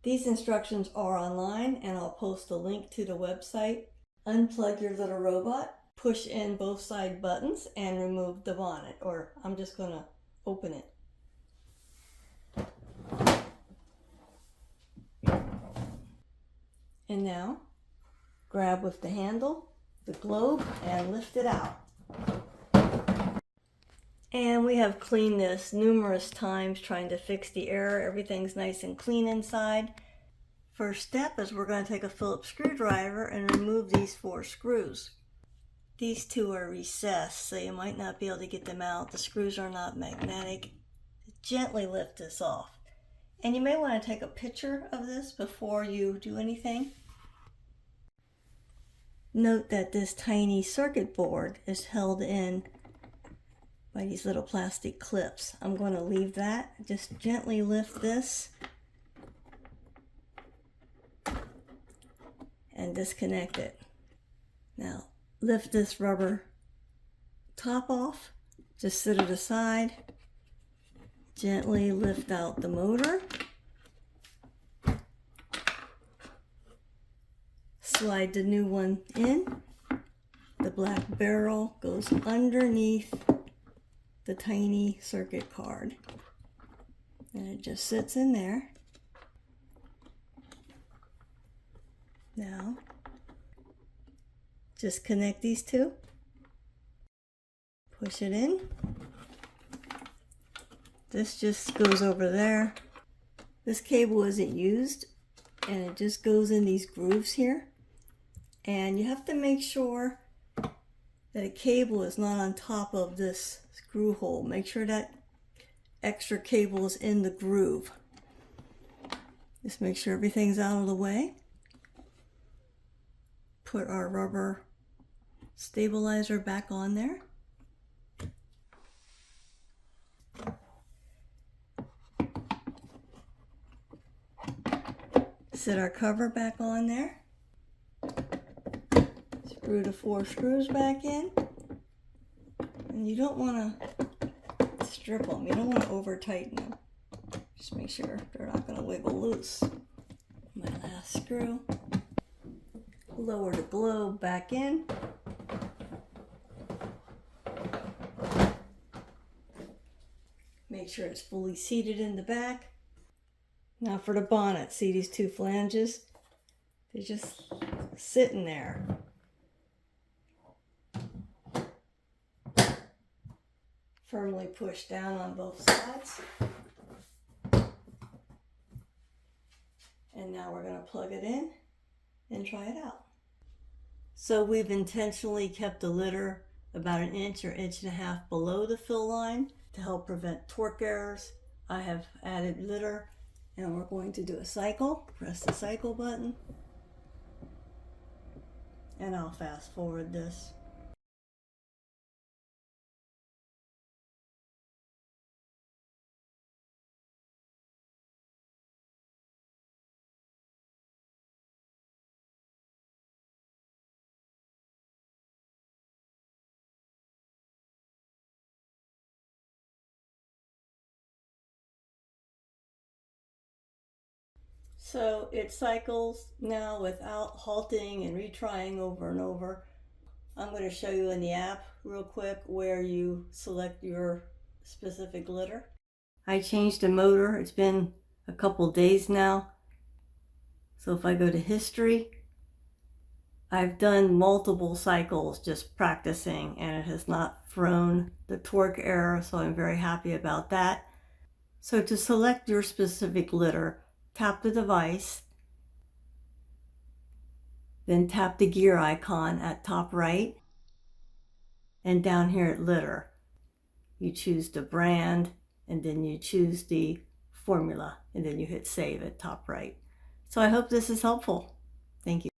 These instructions are online, and I'll post a link to the website. Unplug your little robot, push in both side buttons, and remove the bonnet, or I'm just going to open it. And now, grab with the handle, the globe, and lift it out. And we have cleaned this numerous times trying to fix the error. Everything's nice and clean inside. First step is we're going to take a Phillips screwdriver and remove these 4 screws. These 2 are recessed, so you might not be able to get them out. The screws are not magnetic. Gently lift this off. And you may want to take a picture of this before you do anything. Note that this tiny circuit board is held in by these little plastic clips. I'm going to leave that. Just gently lift this and disconnect it. Now lift this rubber top off. Just set it aside. Gently lift out the motor. Slide the new one in. The black barrel goes underneath the tiny circuit card. And it just sits in there. Now, just connect these 2. Push it in. This just goes over there. This cable isn't used, and it just goes in these grooves here. And you have to make sure that a cable is not on top of this screw hole. Make sure that extra cable is in the groove. Just make sure everything's out of the way. Put our rubber stabilizer back on there. Set our cover back on there. Screw the 4 screws back in. And you don't want to strip them. You don't want to over tighten them. Just make sure they're not going to wiggle loose. My last screw. Lower the globe back in. Make sure it's fully seated in the back. Now for the bonnet, see these 2 flanges? They're just sitting there. Firmly push down on both sides. And now we're going to plug it in and try it out. So we've intentionally kept the litter about 1 inch or 1.5 inches below the fill line to help prevent torque errors. I have added litter, and we're going to do a cycle. Press the cycle button, and I'll fast forward this. So it cycles now without halting and retrying over and over. I'm going to show you in the app real quick where you select your specific litter. I changed the motor. It's been a couple days now. So if I go to history, I've done multiple cycles just practicing, and it has not thrown the torque error, so I'm very happy about that. So to select your specific litter, tap the device, then tap the gear icon at top right, and down here at litter, you choose the brand, and then you choose the formula, and then you hit save at top right. So I hope this is helpful. Thank you.